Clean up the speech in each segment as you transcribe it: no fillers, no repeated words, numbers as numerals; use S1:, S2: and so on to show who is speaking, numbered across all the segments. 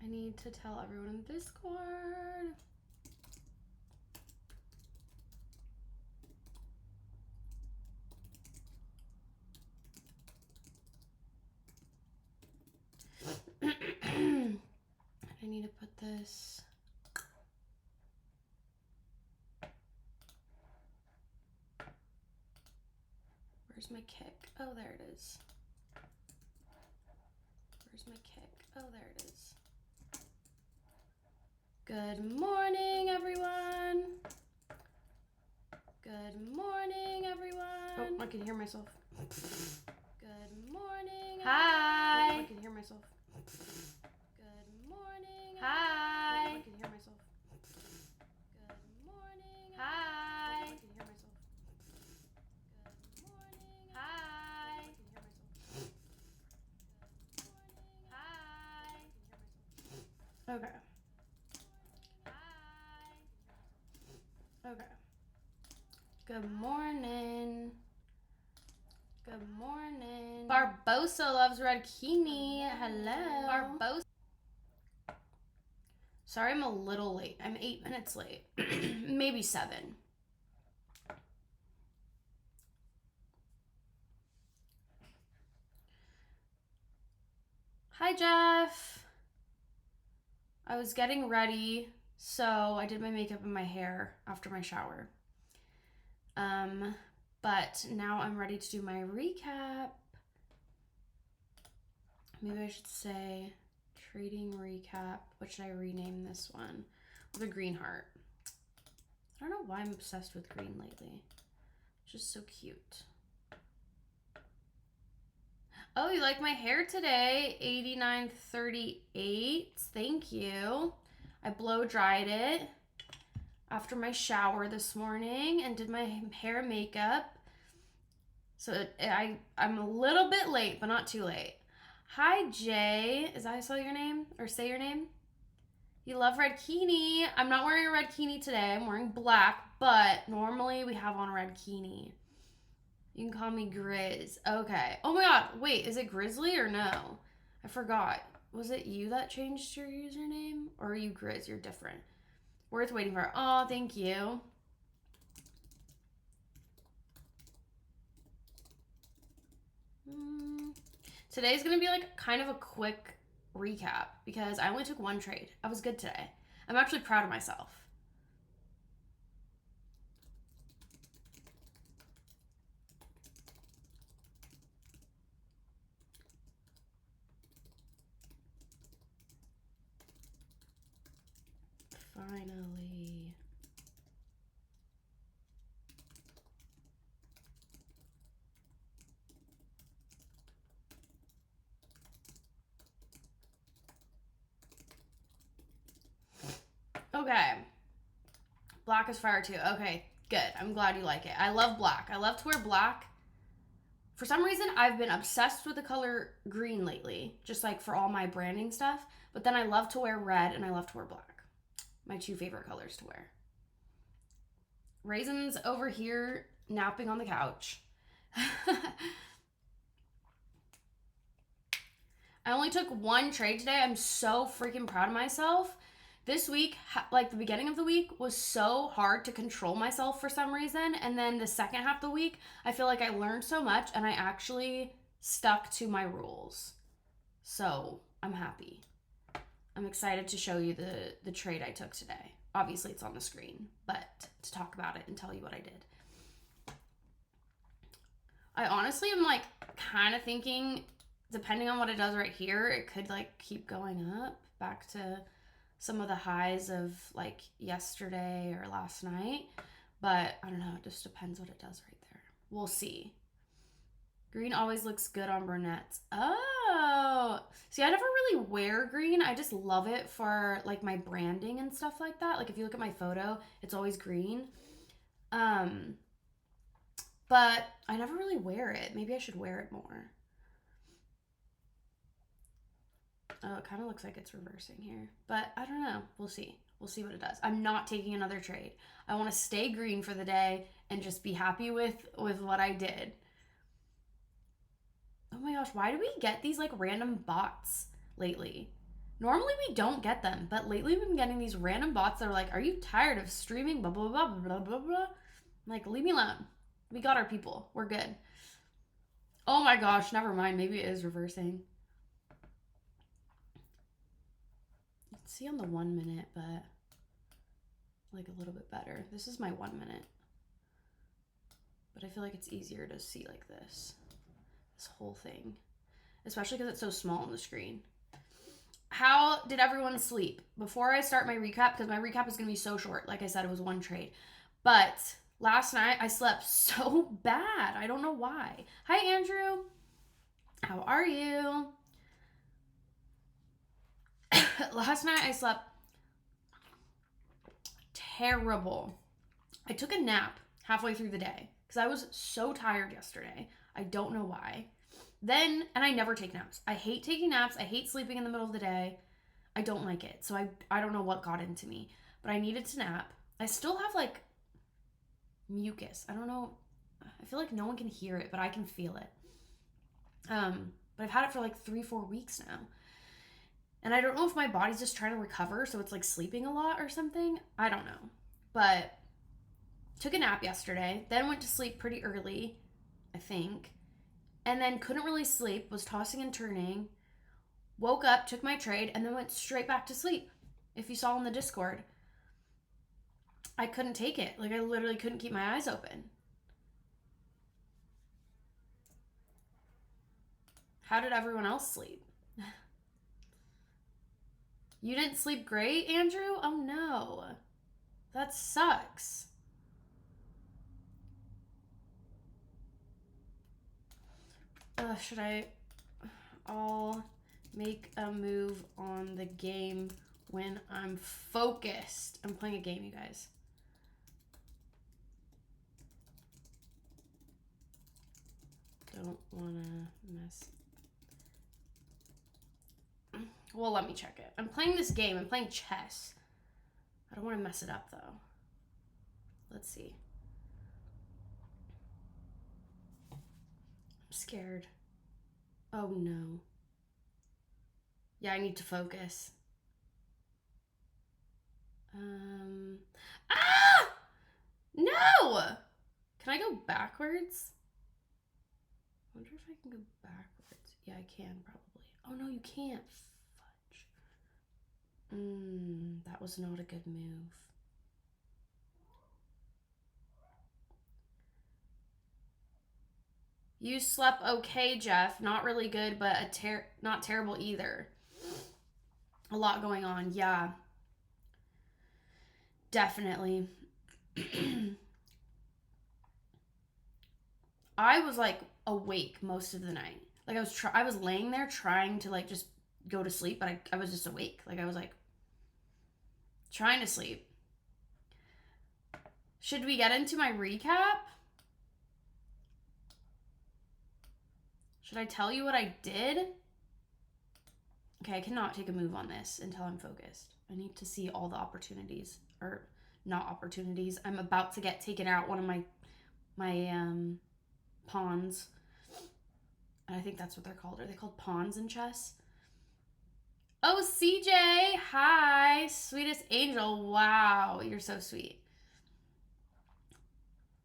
S1: I need to tell everyone in the Discord. I need to put this. Where's my kick? Oh, there it is. Where's my kick? Oh, there it is. Good morning, everyone. Good morning, everyone. Oh, I can hear myself. Good morning. Hi. Oh, I can hear myself. Good morning. Hi. Oh, I can hear myself. Good morning. Hi. Oh, I can hear myself. Good morning. Hi. I can hear myself. Good morning. Hi. I can hear myself. Okay. Hi. Okay. Good morning. Good morning. Barbosa loves red kini. Hello. Barbosa. Sorry, I'm a little late. I'm 8 minutes late. Maybe 7. Hi, Jeff. I was getting ready, so I did my makeup and my hair after my shower. But now I'm ready to do my recap. Maybe I should say trading recap. What should I rename this one? With a green heart. I don't know why I'm obsessed with green lately. It's just so cute. Oh, you like my hair today? 8938. Thank you. I blow dried it after my shower this morning and did my hair and makeup. So I'm a little bit late, but not too late. Hi, Jay. Is that how I spell your name? Or say your name? You love red kini. I'm not wearing a red kini today. I'm wearing black, but normally we have on red kini. You can call me Grizz. Okay. Oh my god. Wait, is it Grizzly or no? I forgot. Was it you that changed your username? Or are you Grizz? You're different. Worth waiting for. Oh, thank you. Today's going to be like kind of a quick recap because I only took one trade. I was good today. I'm actually proud of myself. Finally. Okay. Black is fire too. Okay, good. I'm glad you like it. I love black. I love to wear black. For some reason, I've been obsessed with the color green lately, just like for all my branding stuff. But then I love to wear red and I love to wear black. My two favorite colors to wear. Raisin's over here napping on the couch. I only took one trade today. I'm so freaking proud of myself. This week, like the beginning of the week, was so hard to control myself for some reason. And then the second half of the week, I feel like I learned so much and I actually stuck to my rules. So I'm happy. I'm excited to show you the trade I took today. Obviously, it's on the screen, but to talk about it and tell you what I did. I honestly am like kind of thinking, depending on what it does right here, it could like keep going up back to some of the highs of like yesterday or last night. But I don't know, it just depends what it does right there. We'll see. Green always looks good on brunettes. Oh, see, I never really wear green. I just love it for like my branding and stuff like that. Like if you look at my photo, it's always green. But I never really wear it. Maybe I should wear it more. Oh, it kind of looks like it's reversing here. But I don't know. We'll see. We'll see what it does. I'm not taking another trade. I want to stay green for the day and just be happy with what I did. Oh my gosh, why do we get these like random bots lately? Normally we don't get them, but lately we've been getting these random bots that are like, are you tired of streaming? Blah, blah, blah, blah, blah, blah. I'm like, leave me alone. We got our people. We're good. Oh my gosh, never mind. Maybe it is reversing. Let's see on the 1 minute, but like a little bit better. This is my 1 minute. But I feel like it's easier to see like this whole thing, especially because it's so small on the screen. How did everyone sleep? Before I start my recap, because my recap is going to be so short. Like I said, it was one trade. But last night I slept so bad. I don't know why. Hi, Andrew. How are you? Last night I slept terrible. I took a nap halfway through the day because I was so tired yesterday. I don't know why. Then, and I never take naps. I hate taking naps. I hate sleeping in the middle of the day. I don't like it. So I don't know what got into me, but I needed to nap. I still have like mucus. I don't know. I feel like no one can hear it, but I can feel it. But I've had it for like 3-4 weeks now. And I don't know if my body's just trying to recover, so it's like sleeping a lot or something. I don't know. But took a nap yesterday, then went to sleep pretty early, I think. And then couldn't really sleep, was tossing and turning. Woke up, took my trade, and then went straight back to sleep. If you saw in the Discord, I couldn't take it. Like, I literally couldn't keep my eyes open. How did everyone else sleep? You didn't sleep great, Andrew? Oh no. That sucks. Should I'll make a move on the game when I'm focused. I'm playing a game, you guys. Don't wanna mess. Well, let me check it. I'm playing this game. I'm playing chess. I don't want to mess it up, though. Let's see. I'm scared. Oh, no. Yeah, I need to focus. Ah! No! Can I go backwards? I wonder if I can go backwards. Yeah, I can, probably. Oh, no, you can't. Fudge. That was not a good move. You slept okay, Jeff. Not really good, but not terrible either. A lot going on. Yeah. Definitely. I was like awake most of the night. Like I was laying there trying to like just go to sleep, but I was just awake. Like I was like trying to sleep. Should we get into my recap? Should I tell you what I did? Okay, I cannot take a move on this until I'm focused. I need to see all the opportunities, or not opportunities. I'm about to get taken out one of my pawns. And I think that's what they're called. Are they called pawns in chess? Oh, CJ, hi, sweetest angel. Wow, you're so sweet.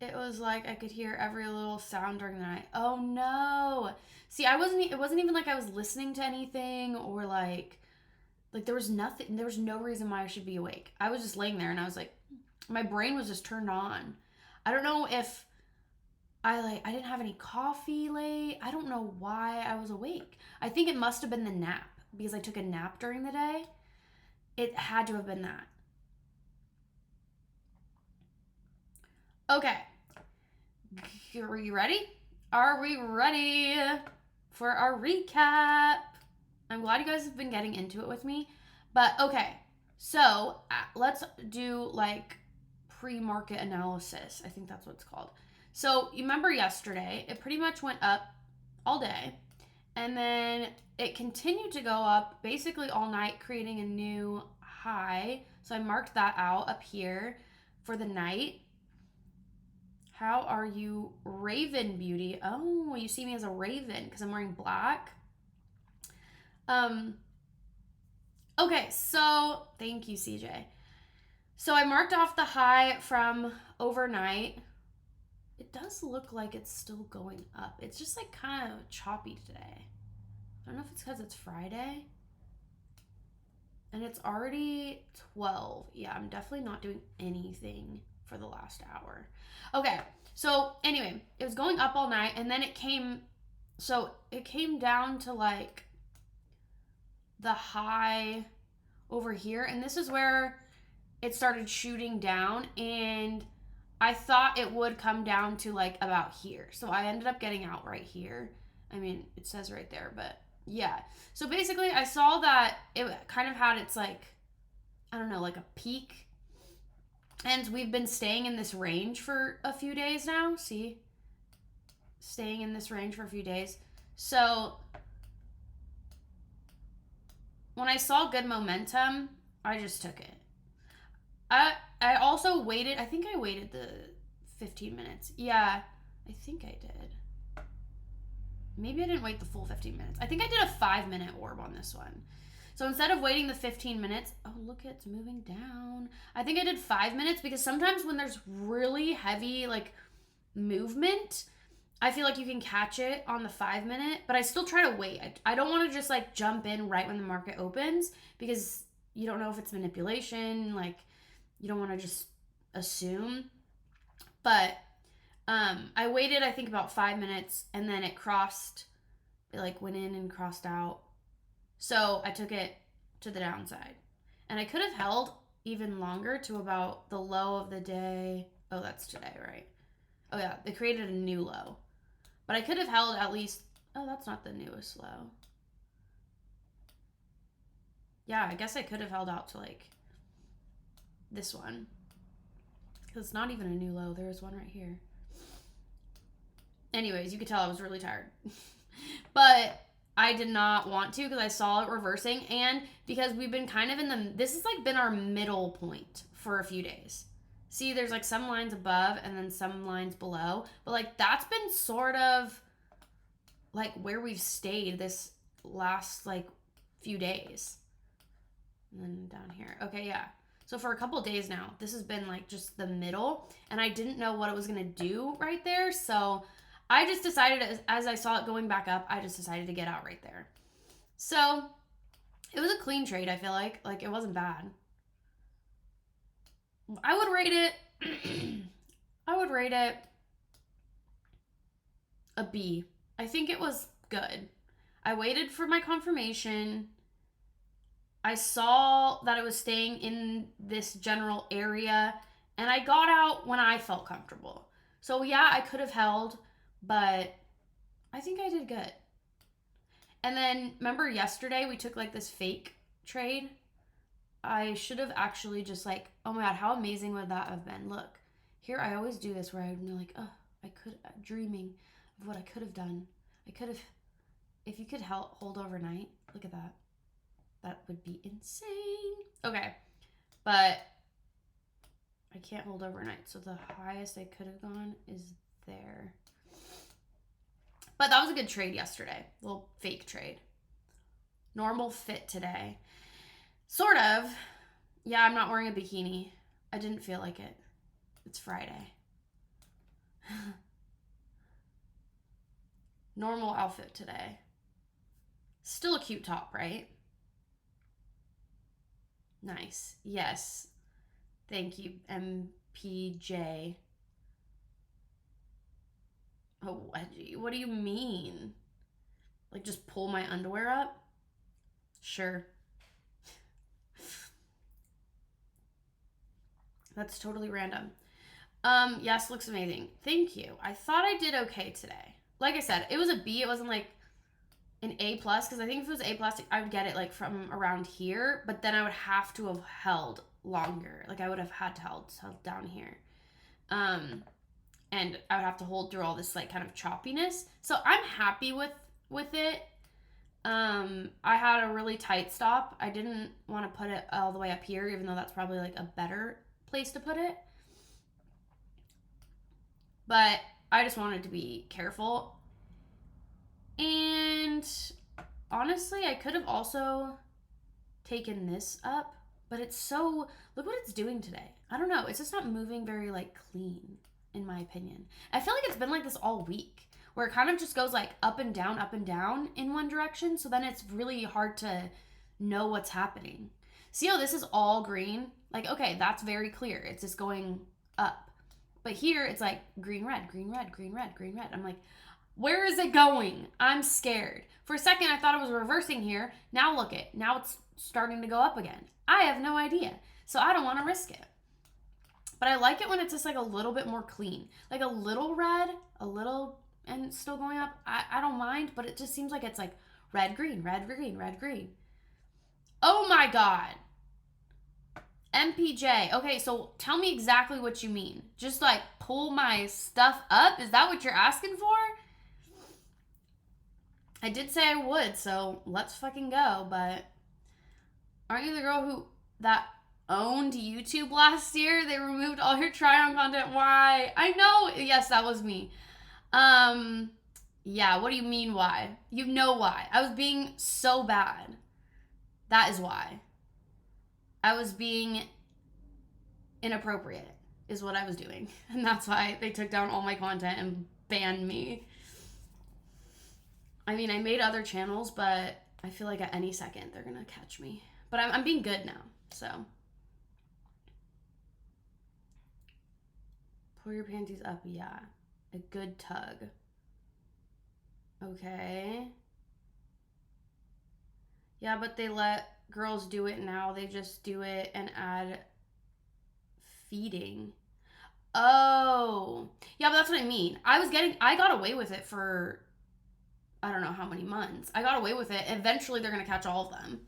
S1: It was like I could hear every little sound during the night. Oh no. See, it wasn't even like I was listening to anything or like there was nothing, there was no reason why I should be awake. I was just laying there and I was like, my brain was just turned on. I don't know if I didn't have any coffee late. I don't know why I was awake. I think it must have been the nap because I took a nap during the day. It had to have been that. Okay. Are you ready? Are we ready for our recap? I'm glad you guys have been getting into it with me. But okay, so let's do like pre-market analysis. I think that's what it's called. So you remember yesterday, it pretty much went up all day. And then it continued to go up basically all night, creating a new high. So I marked that out up here for the night. How are you, Raven Beauty? Oh, you see me as a raven because I'm wearing black. Okay, so thank you, CJ. So I marked off the high from overnight. It does look like it's still going up. It's just like kind of choppy today. I don't know if it's because it's Friday. And it's already 12. Yeah, I'm definitely not doing anything for the last hour. Okay, so anyway, it was going up all night and then it came down to like the high over here, and this is where it started shooting down, and I thought it would come down to like about here. So I ended up getting out right here. I mean, it says right there, but yeah. So basically, I saw that it kind of had its like, I don't know, like a peak. And we've been staying in this range for a few days now. See? Staying in this range for a few days. So when I saw good momentum, I just took it. I also waited. I think I waited the 15 minutes. Yeah, I think I did. Maybe I didn't wait the full 15 minutes. I think I did a 5-minute orb on this one. So instead of waiting the 15 minutes, oh, look, it's moving down. I think I did 5 minutes because sometimes when there's really heavy, like, movement, I feel like you can catch it on the 5-minute, but I still try to wait. I don't want to just, like, jump in right when the market opens because you don't know if it's manipulation. Like, you don't want to just assume. But I waited, I think, about 5 minutes, and then it crossed. It, like, went in and crossed out. So I took it to the downside. And I could have held even longer to about the low of the day. Oh, that's today, right? Oh, yeah, they created a new low. But I could have held at least... Oh, that's not the newest low. Yeah, I guess I could have held out to, like, this one. Because it's not even a new low. There's one right here. Anyways, you could tell I was really tired. But I did not want to because I saw it reversing. And because we've been kind of in the... This has, like, been our middle point for a few days. See, there's, like, some lines above and then some lines below. But, like, that's been sort of, like, where we've stayed this last, like, few days. And then down here. Okay, yeah. So for a couple days now, this has been, like, just the middle. And I didn't know what it was going to do right there. So I just decided, as I saw it going back up, I just decided to get out right there. So it was a clean trade, I feel like. Like, it wasn't bad. I would rate it a B. I think it was good. I waited for my confirmation. I saw that it was staying in this general area, and I got out when I felt comfortable. So yeah, I could have held, but I think I did good. And then remember yesterday we took like this fake trade? I should have actually just like, oh my god, how amazing would that have been? Look, here I always do this where I'm like, oh, dreaming of what I could have done. I could have, if you could hold overnight, look at that. That would be insane. Okay, but I can't hold overnight, so the highest I could have gone is there. But that was a good trade yesterday. Little fake trade. Normal fit today. Sort of. Yeah, I'm not wearing a bikini. I didn't feel like it. It's Friday. Normal outfit today. Still a cute top, right? Nice. Yes. Thank you, MPJ. Oh, wedgie. What do you mean? Like, just pull my underwear up? Sure. That's totally random. Yes, looks amazing. Thank you. I thought I did okay today. Like I said, it was a B. It wasn't like an A plus, because I think if it was A plus, I would get it like from around here, but then I would have to have held longer. Like I would have had to held down here. And I would have to hold through all this like kind of choppiness. So I'm happy with it. I had a really tight stop. I didn't want to put it all the way up here, even though that's probably like a better place to put it. But I just wanted to be careful. And honestly, I could have also taken this up, but it's so, look what it's doing today. I don't know. It's just not moving very like clean, in my opinion. I feel like it's been like this all week, where it kind of just goes like up and down in one direction. So then it's really hard to know what's happening. See how this is all green? Like, okay, that's very clear. It's just going up. But here it's like green, red, green, red, green, red, green, red. I'm like, where is it going? I'm scared. For a second, I thought it was reversing here. Now look it. Now it's starting to go up again. I have no idea. So I don't want to risk it. But I like it when it's just like a little bit more clean. Like a little red, a little, and it's still going up. I don't mind, but it just seems like it's like red, green, red, green, red, green. Oh my God. MPJ. Okay, so tell me exactly what you mean. Just like pull my stuff up? Is that what you're asking for? I did say I would, so let's fucking go, but aren't you the girl that owned YouTube last year? They removed all your try-on content. Why? I know. Yes, that was me. Yeah, what do you mean why? You know why. I was being so bad. That is why. I was being inappropriate is what I was doing. And that's why they took down all my content and banned me. I mean, I made other channels, but I feel like at any second they're gonna catch me. But I'm being good now, so. Pull your panties up, yeah. A good tug. Okay. Yeah, but they let girls do it now. They just do it and add feeding. Oh. Yeah, but that's what I mean. I got away with it for I don't know how many months. I got away with it. Eventually they're going to catch all of them.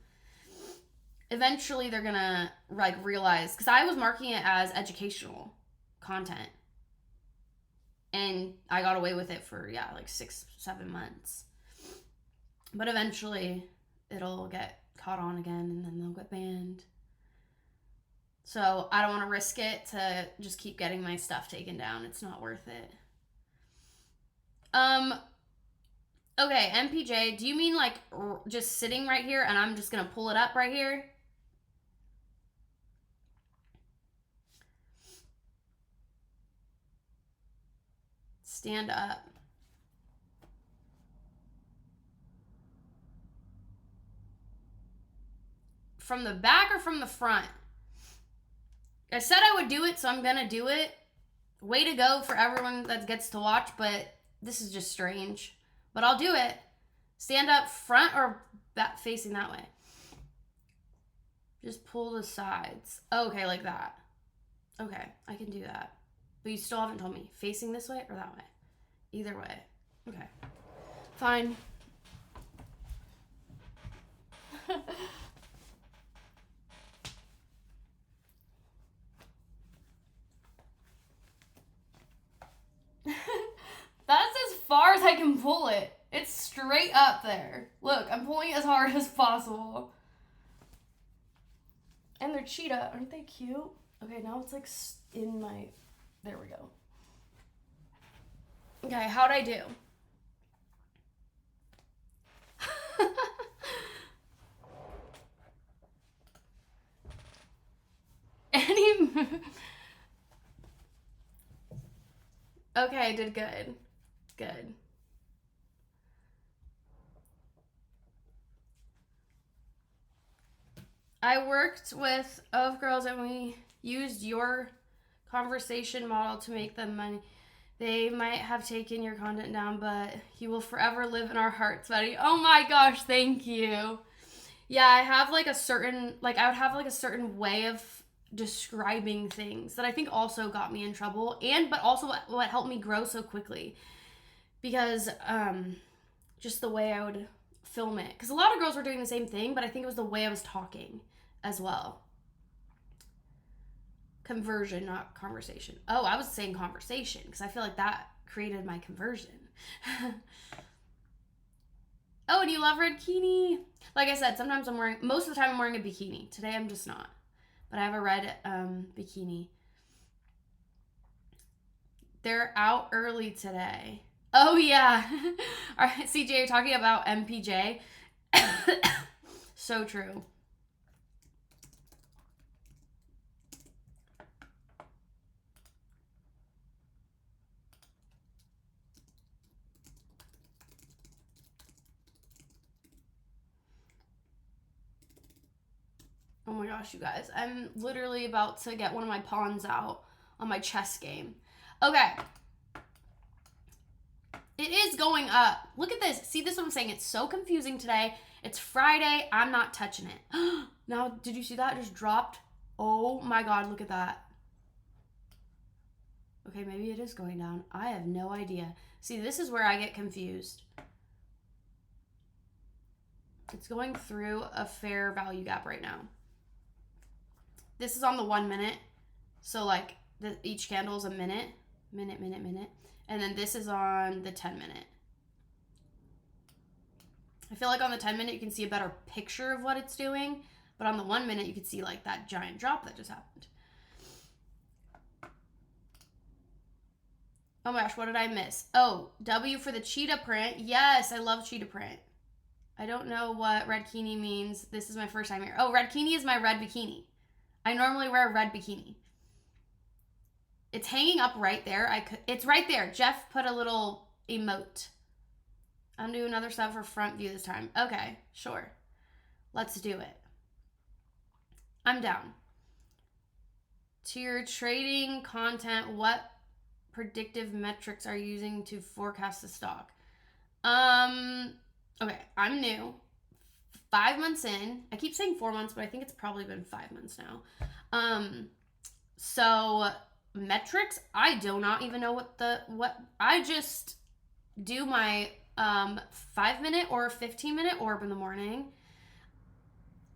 S1: Eventually they're going to like realize, because I was marking it as educational content. And I got away with it for, yeah, like 6-7 months. But eventually it'll get caught on again and then they'll get banned. So I don't want to risk it to just keep getting my stuff taken down. It's not worth it. Okay, MPJ, do you mean like just sitting right here and I'm just going to pull it up right here? Stand up. From the back or from the front? I said I would do it, so I'm going to do it. Way to go for everyone that gets to watch, but this is just strange. But I'll do it. Stand up front or back, facing that way. Just pull the sides. Okay, like that. Okay, I can do that. But you still haven't told me. Facing this way or that way? Either way. Okay. Fine. That's as far as I can pull it. It's straight up there. Look, I'm pulling as hard as possible. And they're cheetah. Aren't they cute? Okay, now it's like in my... There we go. Okay, how'd I do? Okay, I did good. Good. I worked with Of Girls and we used your conversation model to make them money. They might have taken your content down, but you will forever live in our hearts, buddy. Oh my gosh, thank you. Yeah, I have like a certain, like I would have like a certain way of describing things that I think also got me in trouble, but also what helped me grow so quickly, because just the way I would film it, because a lot of girls were doing the same thing, but I think it was the way I was talking as well. Conversion, not conversation. Oh, I was saying conversation because I feel like that created my conversion. Oh, and you love red bikini. Like I said, sometimes most of the time I'm wearing a bikini. Today I'm just not. But I have a red bikini. They're out early today. Oh, yeah. All right, CJ, you're talking about MPJ. So true. Oh my gosh, you guys. I'm literally about to get one of my pawns out on my chess game. Okay. It is going up. Look at this. See, this is what I'm saying. It's so confusing today. It's Friday. I'm not touching it. Now, did you see that? It just dropped. Oh my God, look at that. Okay, maybe it is going down. I have no idea. See, this is where I get confused. It's going through a fair value gap right now. This is on the 1 minute. So like each candle is a minute. Minute. And then this is on the 10 minute. I feel like on the 10 minute, you can see a better picture of what it's doing. But on the 1 minute, you can see like that giant drop that just happened. Oh my gosh, what did I miss? Oh, W for the cheetah print. Yes, I love cheetah print. I don't know what red bikini means. This is my first time here. Oh, red bikini is my red bikini. I normally wear a red bikini. It's hanging up right there. It's right there. Jeff put a little emote. I'll do another set for front view this time. Okay, sure. Let's do it. I'm down. To your trading content, what predictive metrics are you using to forecast the stock? Okay, I'm new. 5 months in. I keep saying 4 months, but I think it's probably been 5 months now. So metrics, I do not even know what I just do my 5 minute or 15 minute orb in the morning.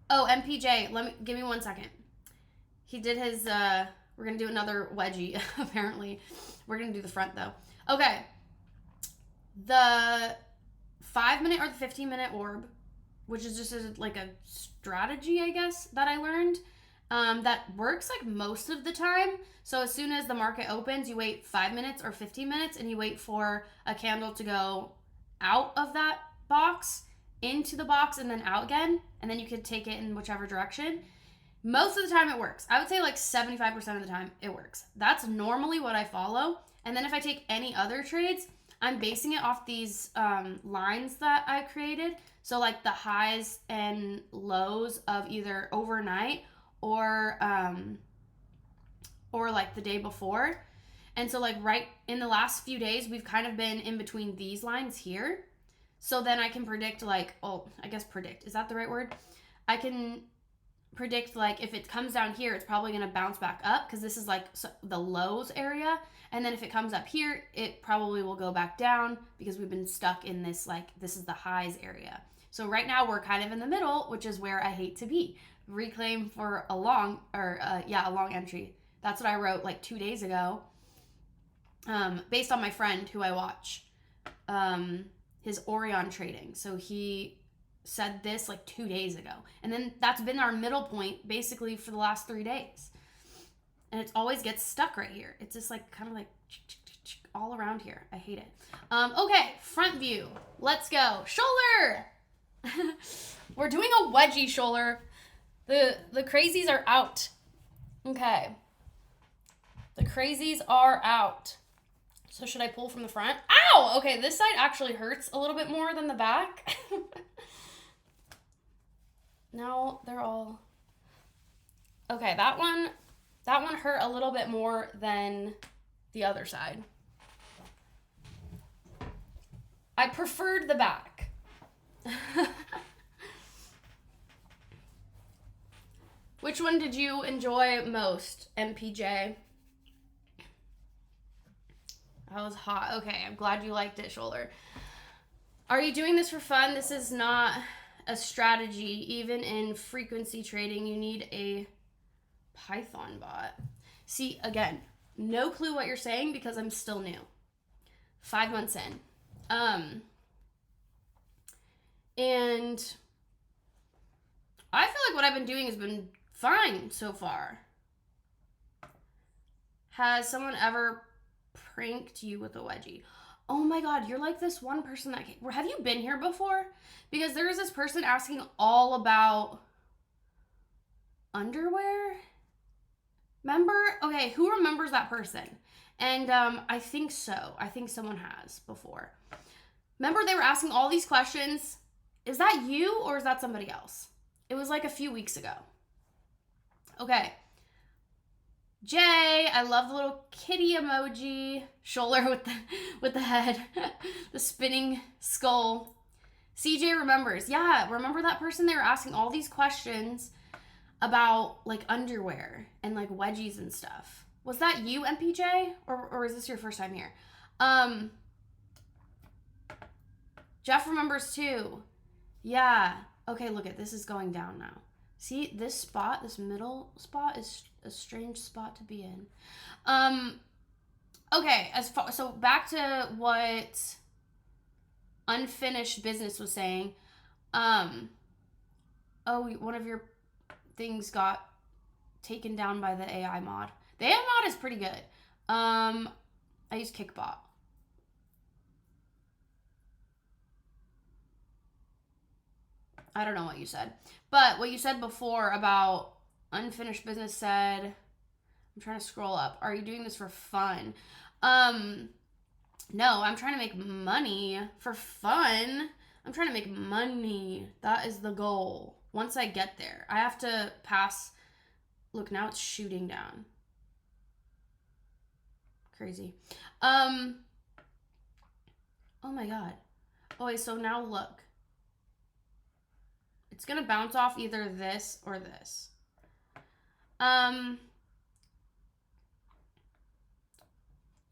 S1: Oh, MPJ, give me 1 second. He did his we're gonna do another wedgie. Apparently we're gonna do the front though. Okay, the 5 minute or the 15 minute orb, which is just like a strategy, I guess, that I learned that works like most of the time. So as soon as the market opens, you wait 5 minutes or 15 minutes and you wait for a candle to go out of that box, into the box, and then out again, and then you can take it in whichever direction. Most of the time it works. I would say like 75% of the time it works. That's normally what I follow. And then if I take any other trades, I'm basing it off these lines that I created. So like the highs and lows of either overnight or like the day before. And so like right in the last few days, we've kind of been in between these lines here. So then I can predict like, oh, I guess predict, is that the right word? I can predict like if it comes down here, it's probably going to bounce back up because this is like the lows area. And then if it comes up here, it probably will go back down because we've been stuck in this, like, this is the highs area. So right now we're kind of in the middle, which is where I hate to be. Reclaim for a long entry. That's what I wrote like 2 days ago, based on my friend who I watch, his Orion trading. So he said this like 2 days ago. And then that's been our middle point basically for the last 3 days. And it always gets stuck right here. It's just like kind of like all around here. I hate it. Okay, front view. Let's go. Shoulder! We're doing a wedgie shoulder. The crazies are out. Okay. The crazies are out. So should I pull from the front? Ow! Okay, this side actually hurts a little bit more than the back. Now they're all... Okay, that one hurt a little bit more than the other side. I preferred the back. Which one did you enjoy most, MPJ? That was hot. Okay, I'm glad you liked it, shoulder. Are you doing this for fun? This is not a strategy. Even in frequency trading, you need a Python bot. See, again, no clue what you're saying because I'm still new. 5 months in. And I feel like what I've been doing has been fine so far. Has someone ever pranked you with a wedgie? Oh my God, you're like this one person that came. Have you been here before? Because there was this person asking all about underwear. Remember? Okay, who remembers that person? And I think so. I think someone has before. Remember they were asking all these questions? Is that you or is that somebody else? It was like a few weeks ago. Okay. Jay, I love the little kitty emoji. Shoulder with the head. The spinning skull. CJ remembers. Yeah, remember that person? They were asking all these questions about like underwear and like wedgies and stuff. Was that you, MPJ? Or is this your first time here? Jeff remembers too. Yeah. Okay, look at this is going down now. See, this spot, this middle spot is a strange spot to be in. Okay, so back to what unfinished business was saying. Oh, one of your things got taken down by the AI mod. The AI mod is pretty good. I use Kickbot. I don't know what you said. But what you said before about unfinished business said, I'm trying to scroll up. Are you doing this for fun? No, I'm trying to make money for fun. I'm trying to make money. That is the goal. Once I get there, I have to pass. Look, now it's shooting down. Crazy. Oh my God. Oh wait, so now look. It's gonna bounce off either this or this.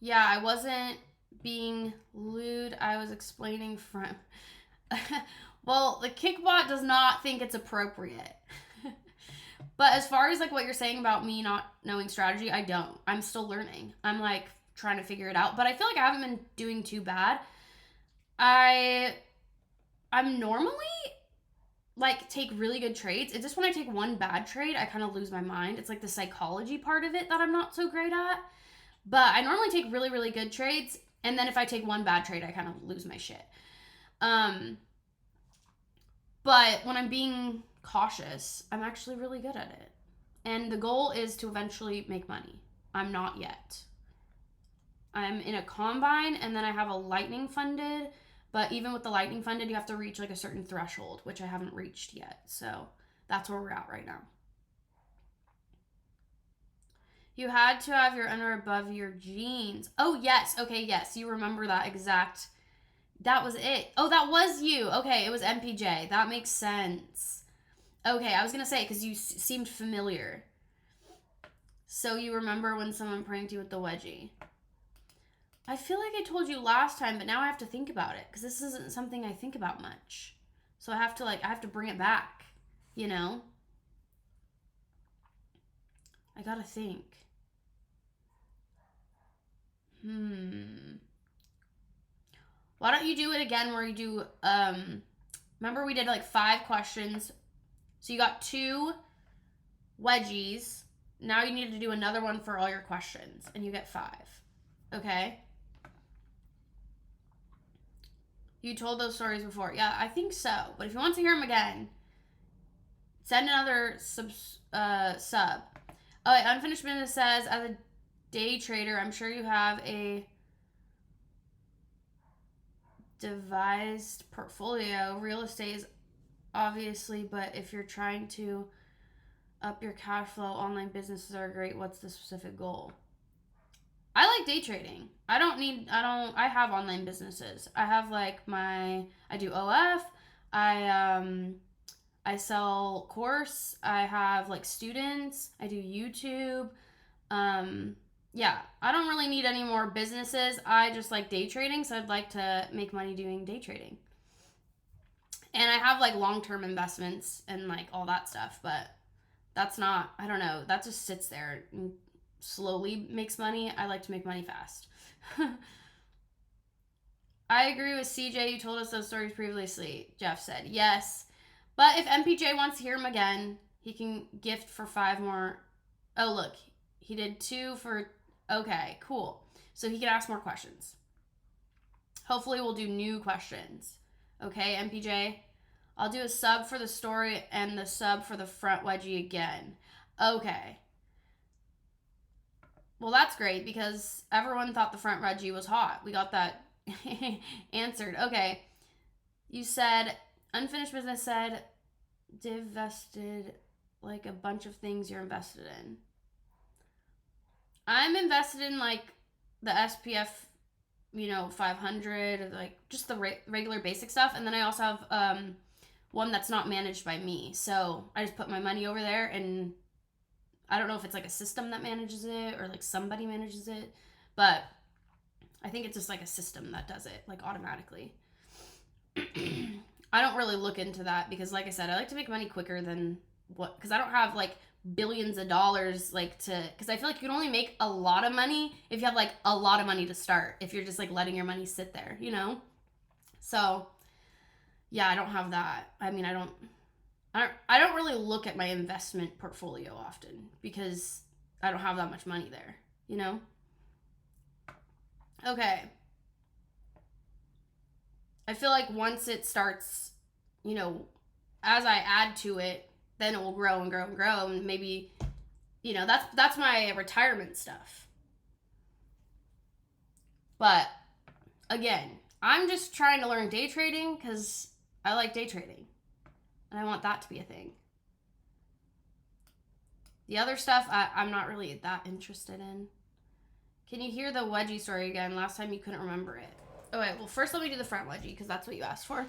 S1: Yeah, I wasn't being lewd. I was explaining from. Well, the Kickbot does not think it's appropriate. But as far as like what you're saying about me not knowing strategy, I don't. I'm still learning. I'm like trying to figure it out. But I feel like I haven't been doing too bad. I'm normally like take really good trades. It's just when I take one bad trade, I kind of lose my mind. It's like the psychology part of it that I'm not so great at. But I normally take really, really good trades. And then if I take one bad trade, I kind of lose my shit. But when I'm being cautious, I'm actually really good at it. And the goal is to eventually make money. I'm not yet. I'm in a combine and then I have a lightning funded. But even with the lightning funded, you have to reach like a certain threshold, which I haven't reached yet. So that's where we're at right now. You had to have your under above your jeans. Oh, yes. Okay, yes. You remember that exact. That was it. Oh, that was you. Okay, it was MPJ. That makes sense. Okay, I was going to say, because you seemed familiar. So you remember when someone pranked you with the wedgie. I feel like I told you last time, but now I have to think about it, because this isn't something I think about much. So I have to bring it back, you know? I gotta think. Why don't you do it again where you do, remember we did like 5 questions. So you got 2 wedgies. Now you need to do another one for all your questions, and you get 5. Okay? You told those stories before. Yeah, I think so. But if you want to hear them again, send another sub. Oh, wait, Unfinished Business says, as a day trader, I'm sure you have a devised portfolio. Real estate is obviously, but if you're trying to up your cash flow, online businesses are great. What's the specific goal? I like day trading. I have online businesses. I have like I do OF. I sell course. I have like students. I do YouTube. Yeah, I don't really need any more businesses. I just like day trading, so I'd like to make money doing day trading. And I have like long-term investments and like all that stuff, but that's not, I don't know, that just sits there and slowly makes money. I like to make money fast. I agree with CJ. You told us those stories previously. Jeff said yes. But if MPJ wants to hear them again, he can gift for 5 more. Oh, look. He did 2 for... Okay, cool. So he can ask more questions. Hopefully we'll do new questions. Okay, MPJ? I'll do a sub for the story and the sub for the front wedgie again. Okay. Well, that's great because everyone thought the front wedgie was hot. We got that answered. Okay. You said, Unfinished Business said, divested like a bunch of things you're invested in. I'm invested in like the SPF, 500, like just the regular basic stuff. And then I also have one that's not managed by me. So I just put my money over there, and I don't know if it's like a system that manages it or like somebody manages it, but I think it's just like a system that does it like automatically. I don't really look into that because, like I said, I like to make money quicker than because I don't have like billions of dollars because I feel like you can only make a lot of money if you have like a lot of money to start, if you're just like letting your money sit there, So yeah, I don't have that. I mean, I don't really look at my investment portfolio often because I don't have that much money there, Okay. I feel like once it starts, as I add to it, then it will grow and grow and grow, and maybe, that's my retirement stuff. But again, I'm just trying to learn day trading because I like day trading, and I want that to be a thing. The other stuff, I'm not really that interested in. Can you hear the wedgie story again? Last time you couldn't remember it. Okay, well, first let me do the front wedgie because that's what you asked for.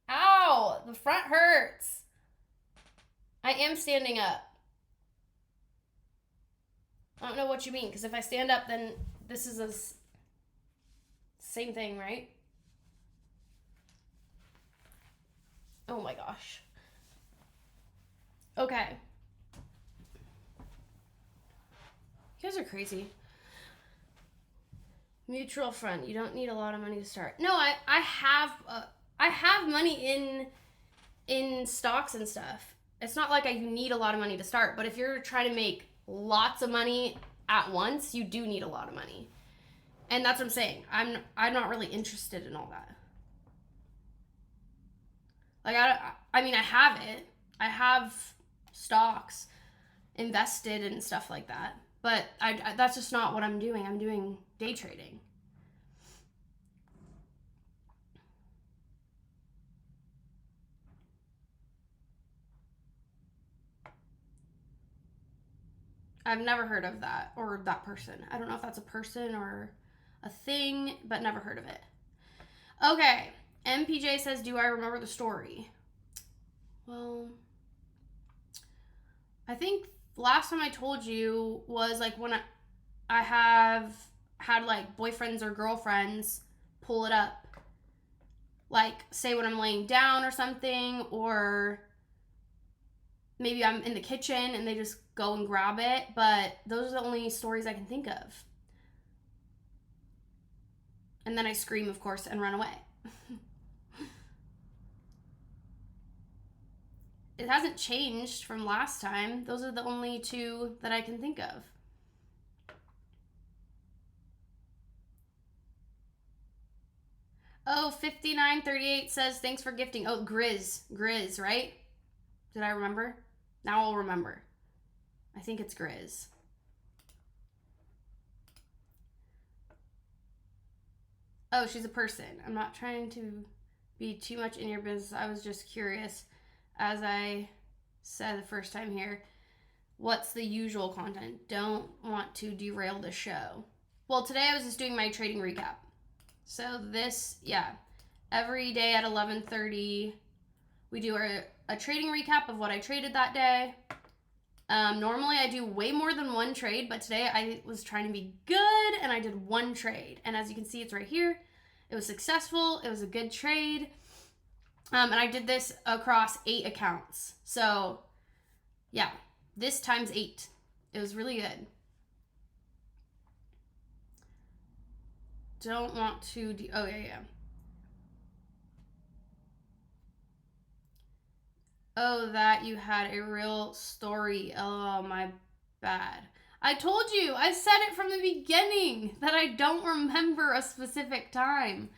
S1: Ow! The front hurts. I am standing up. I don't know what you mean, because if I stand up, then this is the same thing, right? Oh my gosh. Okay. You guys are crazy. Mutual fund. You don't need a lot of money to start. No, I have money in stocks and stuff. It's not like you need a lot of money to start, but if you're trying to make lots of money at once, you do need a lot of money. And that's what I'm saying. I'm not really interested in all that. Like I mean I have it. I have stocks invested and stuff like that. But that's just not what I'm doing. I'm doing day trading. I've never heard of that or that person. I don't know if that's a person or a thing, but never heard of it. Okay. MPJ says, do I remember the story? Well, I think last time I told you was like when I have had like boyfriends or girlfriends pull it up. Like, say when I'm laying down or something, or maybe I'm in the kitchen and they just go and grab it. But those are the only stories I can think of. And then I scream, of course, and run away. It hasn't changed from last time. Those are the only two that I can think of. Oh, 5938 says, thanks for gifting. Oh, Grizz, right? Did I remember? Now I'll remember. I think it's Grizz. Oh, she's a person. I'm not trying to be too much in your business. I was just curious, as I said the first time here, what's the usual content? Don't want to derail the show. Well, today I was just doing my trading recap. So this, yeah, every day at 11:30, we do a trading recap of what I traded that day. Normally I do way more than one trade, but today I was trying to be good and I did one trade. And as you can see, it's right here. It was successful. It was a good trade. And I did this across 8 accounts. So yeah, this times 8. It was really good. Don't want to oh yeah. Oh, that you had a real story. Oh, my bad. I told you, I said it from the beginning that I don't remember a specific time.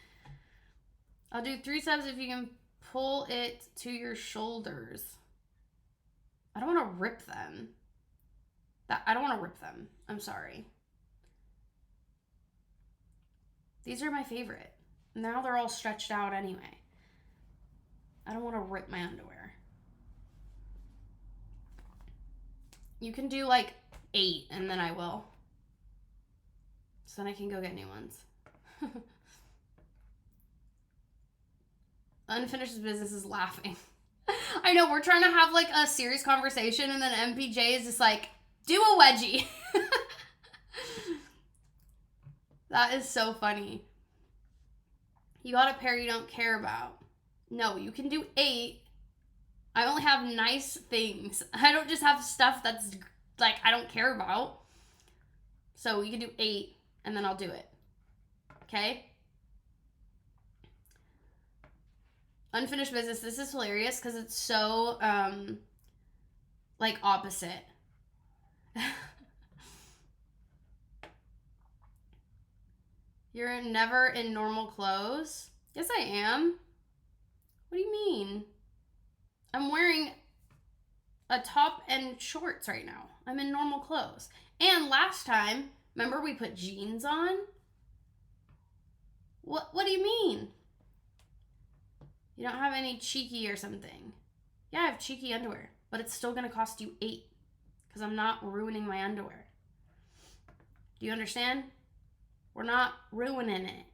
S1: I'll do 3 subs if you can pull it to your shoulders. I don't want to rip them. I don't want to rip them. I'm sorry. These are my favorite. Now they're all stretched out anyway. I don't want to rip my underwear. You can do like 8 and then I will. So then I can go get new ones. Unfinished business is laughing. I know, we're trying to have like a serious conversation and then MPJ is just like, do a wedgie. That is so funny. You got a pair you don't care about. No, you can do 8. I only have nice things. I don't just have stuff that's like I don't care about. So you can do 8 and then I'll do it. Okay? Unfinished business. This is hilarious because it's so like opposite. You're never in normal clothes? Yes, I am. What do you mean? I'm wearing a top and shorts right now. I'm in normal clothes. And last time, remember we put jeans on? What do you mean? You don't have any cheeky or something? Yeah, I have cheeky underwear, but it's still gonna cost you 8 because I'm not ruining my underwear. Do you understand? We're not ruining it.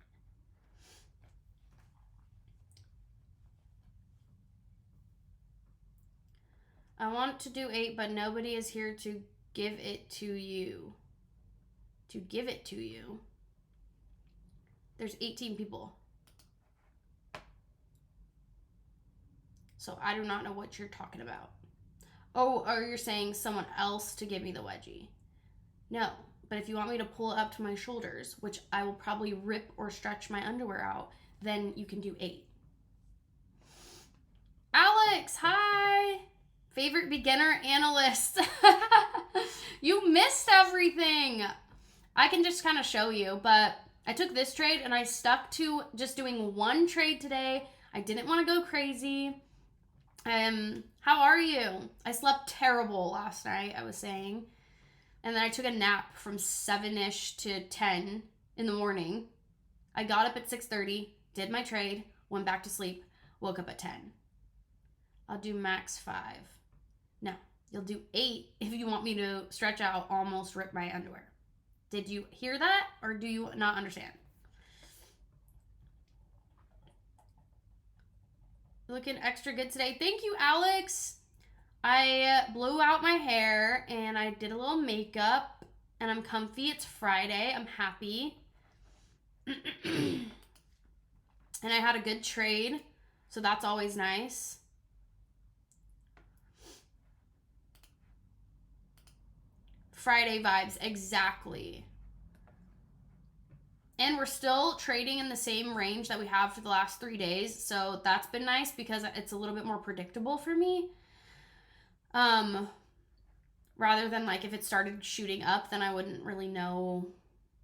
S1: I want to do 8, but nobody is here to give it to you. To give it to you. There's 18 people. So I do not know what you're talking about. Oh, or you're saying someone else to give me the wedgie. No, but if you want me to pull it up to my shoulders, which I will probably rip or stretch my underwear out, then you can do 8. Alex, hi! Favorite beginner analyst. You missed everything. I can just kind of show you, but I took this trade and I stuck to just doing one trade today. I didn't want to go crazy. How are you? I slept terrible last night, I was saying. And then I took a nap from 7-ish to 10 in the morning. I got up at 6:30, did my trade, went back to sleep, woke up at 10. I'll do max 5. No, you'll do 8 if you want me to stretch out, almost rip my underwear. Did you hear that or do you not understand? Looking extra good today. Thank you, Alex. I blew out my hair and I did a little makeup and I'm comfy. It's Friday. I'm happy. And I had a good trade, so that's always nice. Friday vibes, exactly. And we're still trading in the same range that we have for the last 3 days, so that's been nice because it's a little bit more predictable for me. Rather than like if it started shooting up, then I wouldn't really know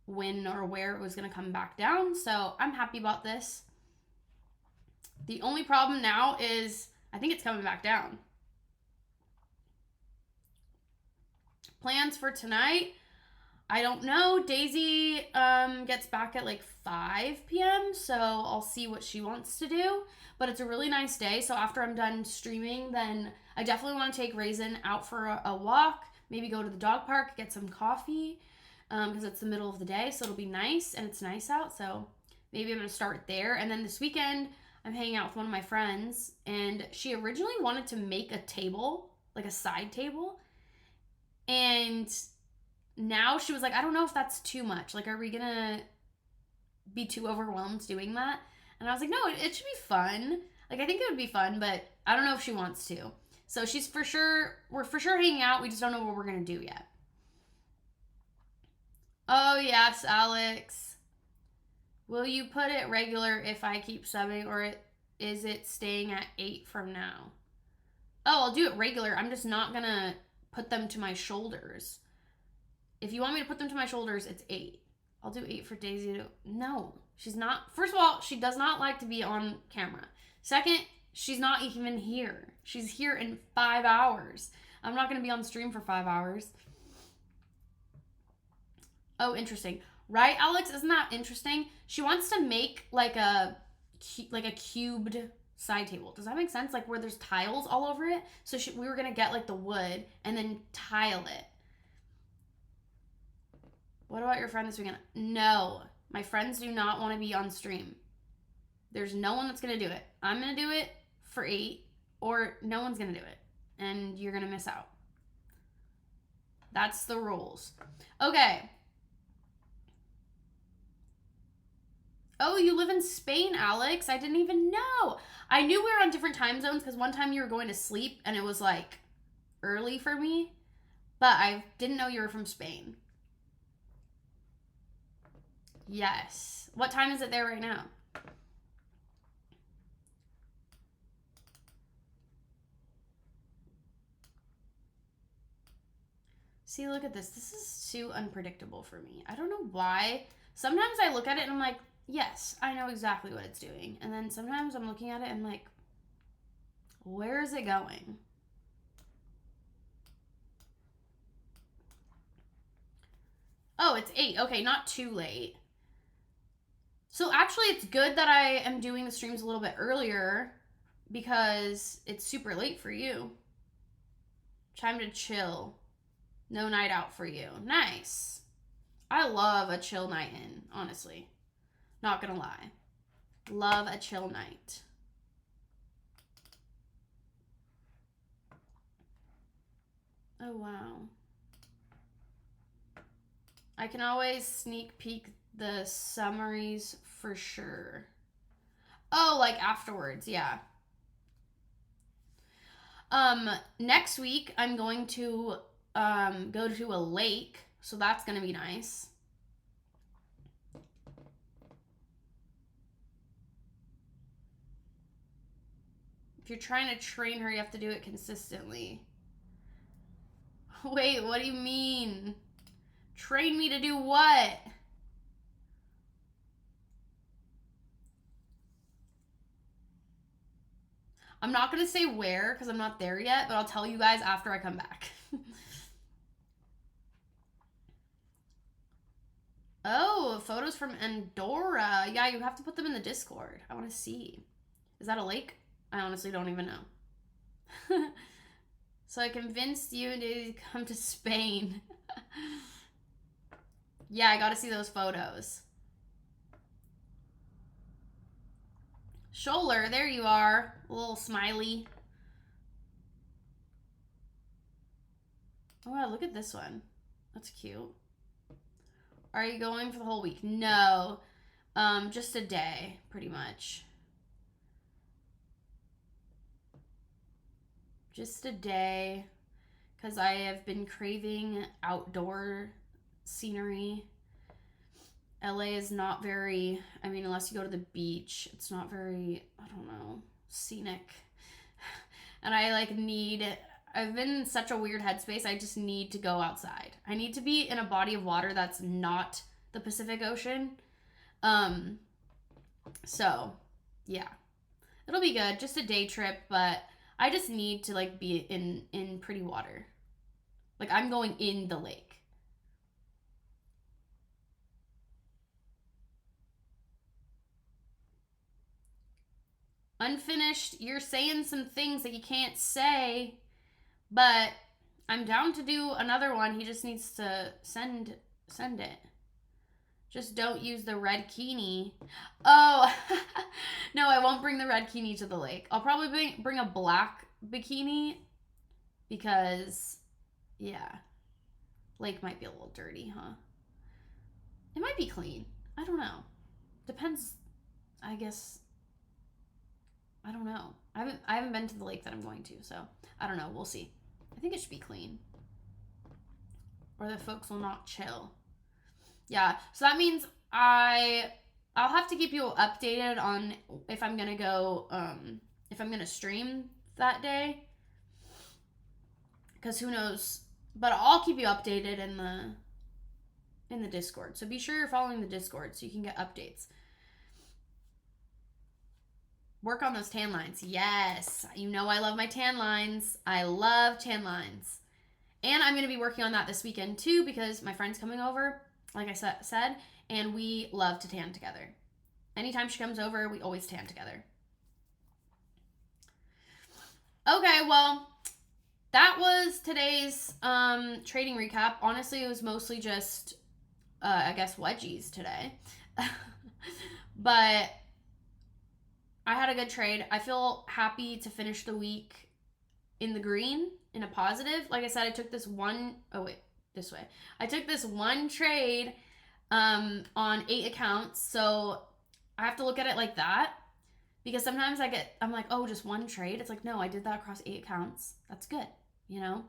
S1: when or where it was going to come back down. So I'm happy about this. The only problem now is I think it's coming back down. Plans for tonight? I don't know. Daisy gets back at like 5 p.m. So I'll see what she wants to do. But it's a really nice day. So after I'm done streaming, then I definitely want to take Raisin out for a walk. Maybe go to the dog park, get some coffee. Because it's the middle of the day. So it'll be nice. And it's nice out. So maybe I'm going to start there. And then this weekend, I'm hanging out with one of my friends. And she originally wanted to make a table, like a side table. And now she was like, I don't know if that's too much. Like, are we gonna be too overwhelmed doing that? And I was like, no, it should be fun. Like, I think it would be fun, but I don't know if she wants to. So we're for sure hanging out. We just don't know what we're gonna do yet. Oh, yes, Alex. Will you put it regular if I keep subbing, or is it staying at 8 from now? Oh, I'll do it regular. I'm just not gonna put them to my shoulders. If you want me to put them to my shoulders, it's 8. I'll do 8 for Daisy. No, she's not. First of all, she does not like to be on camera. Second, she's not even here. She's here in 5 hours. I'm not going to be on stream for 5 hours. Oh, interesting. Right, Alex? Isn't that interesting? She wants to make like a cubed side table. Does that make sense? Like where there's tiles all over it. So we were gonna get like the wood and then tile it. What about your friend this weekend? No, my friends do not want to be on stream. There's no one that's gonna do it. I'm gonna do it for 8, or no one's gonna do it, and you're gonna miss out. That's the rules. Okay. Oh, you live in Spain, Alex. I didn't even know. I knew we were on different time zones because one time you were going to sleep and it was like early for me, but I didn't know you were from Spain. Yes. What time is it there right now? See, look at this. This is too unpredictable for me. I don't know why. Sometimes I look at it and I'm like, yes, I know exactly what it's doing. And then sometimes I'm looking at it and I'm like, where is it going? Oh, it's 8. Okay, not too late. So actually, it's good that I am doing the streams a little bit earlier because it's super late for you. Time to chill. No night out for you. Nice. I love a chill night in, honestly. Not gonna lie. Love a chill night. Oh, wow. I can always sneak peek the summaries for sure. Oh, like afterwards, yeah. Next week I'm going to go to a lake, so that's gonna be nice. If you're trying to train her, you have to do it consistently. Wait, what do you mean? Train me to do what? I'm not gonna say where because I'm not there yet, but I'll tell you guys after I come back. Oh, photos from Andorra. Yeah, you have to put them in the Discord. I want to see. Is that a lake? I honestly don't even know. So I convinced you to come to Spain. Yeah, I got to see those photos. Shoulder, there you are. A little smiley. Oh, wow, look at this one. That's cute. Are you going for the whole week? No. Just a day, pretty much. Just a day. Because I have been craving outdoor scenery. LA is not very, I mean, unless you go to the beach, it's not very, I don't know, scenic. And I I've been in such a weird headspace. I just need to go outside. I need to be in a body of water that's not the Pacific Ocean. So yeah, it'll be good. Just a day trip, but I just need to like be in pretty water. Like I'm going in the lake. Unfinished, you're saying some things that you can't say, but I'm down to do another one. He just needs to send it. Just don't use the red bikini. Oh, no, I won't bring the red bikini to the lake. I'll probably bring a black bikini because, yeah, lake might be a little dirty, huh? It might be clean. I don't know. Depends, I guess. I don't know. I haven't been to the lake that I'm going to, so I don't know. We'll see. I think it should be clean. Or the folks will not chill. Yeah, so that means I'll have to keep you updated on if I'm gonna go, if I'm gonna stream that day. Because who knows? But I'll keep you updated in the Discord. So be sure you're following the Discord so you can get updates. Work on those tan lines. Yes. You know I love my tan lines. I love tan lines. And I'm going to be working on that this weekend too because my friend's coming over, like I said. and we love to tan together. Anytime she comes over, we always tan together. Okay, well, that was today's trading recap. Honestly, it was mostly just, I guess, wedgies today. But I had a good trade. I feel happy to finish the week in the green, in a positive. Like I said, I took this one, this way. I took this one trade on 8 accounts. So I have to look at it like that. Because sometimes I'm like, oh, just one trade. It's like, no, I did that across 8 accounts. That's good, you know?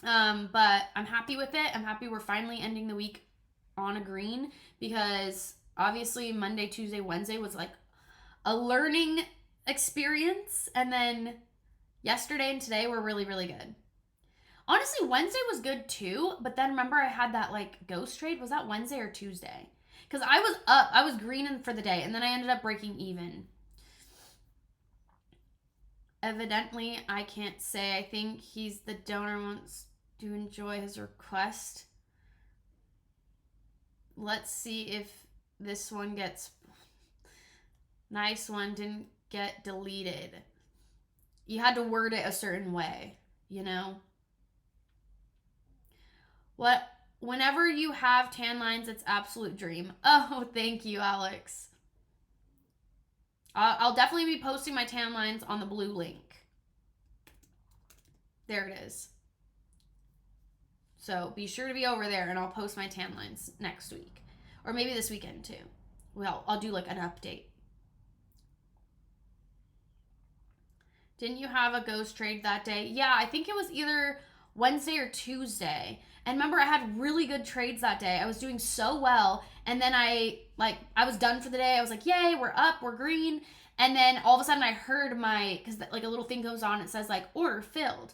S1: But I'm happy with it. I'm happy we're finally ending the week on a green, because obviously Monday, Tuesday, Wednesday was like a learning experience. And then yesterday and today were really, really good. Honestly, Wednesday was good too. But then remember, I had that like ghost trade. Was that Wednesday or Tuesday? Because I was up. I was green for the day. And then I ended up breaking even. Evidently, I can't say. I think he's the donor, wants to enjoy his request. Let's see if this one gets... Nice one, didn't get deleted. You had to word it a certain way, you know? Whenever you have tan lines, it's absolute dream. Oh, thank you, Alex. I'll definitely be posting my tan lines on the blue link. There it is. So be sure to be over there, and I'll post my tan lines next week. Or maybe this weekend too. Well, I'll do like an update. Didn't you have a ghost trade that day? Yeah, I think it was either Wednesday or Tuesday. And remember, I had really good trades that day. I was doing so well. And then I was done for the day. I was like, yay, we're up, we're green. And then all of a sudden I heard because like a little thing goes on. It says like order filled.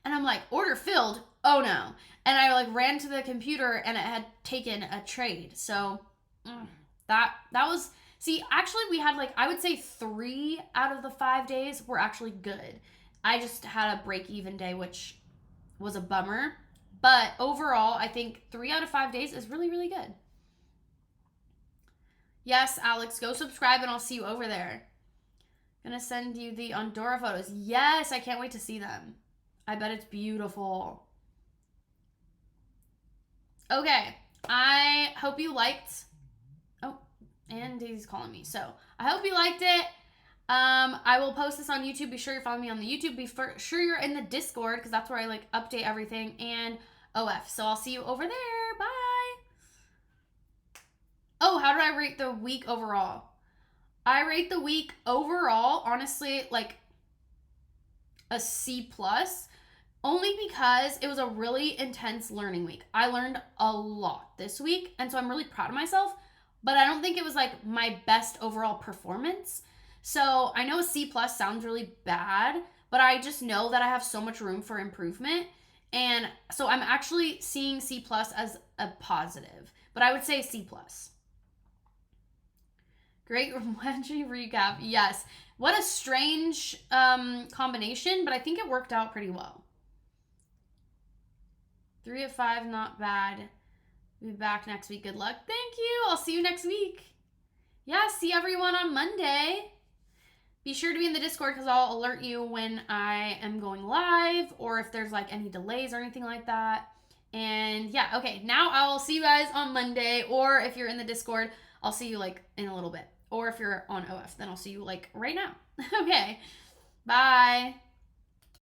S1: And I'm like, order filled? Oh no. And I like ran to the computer and it had taken a trade. So that was... See, actually, we had I would say 3 out of the 5 days were actually good. I just had a break-even day, which was a bummer. But overall, I think 3 out of 5 days is really, really good. Yes, Alex, go subscribe and I'll see you over there. Gonna send you the Andorra photos. Yes, I can't wait to see them. I bet it's beautiful. Okay, I hope you liked... And Daisy's calling me. So I hope you liked it. I will post this on YouTube. Be sure you're following me on the YouTube. Be sure you're in the Discord, because that's where I update everything, and OF. So I'll see you over there. Bye. Oh, how did I rate the week overall? I rate the week overall, honestly, a C+, only because it was a really intense learning week. I learned a lot this week, and so I'm really proud of myself. But I don't think it was my best overall performance. So I know a C+ sounds really bad, but I just know that I have so much room for improvement. And so I'm actually seeing C+ as a positive, but I would say C+. Great wedgie recap. Yes. What a strange combination, but I think it worked out pretty well. 3 of 5, not bad. We'll be back next week. Good luck. Thank you. I'll see you next week. Yeah, see everyone on Monday. Be sure to be in the Discord, because I'll alert you when I am going live, or if there's any delays or anything like that. And yeah, okay. Now I'll see you guys on Monday, or if you're in the Discord, I'll see you in a little bit. Or if you're on OF, then I'll see you right now. Okay. Bye.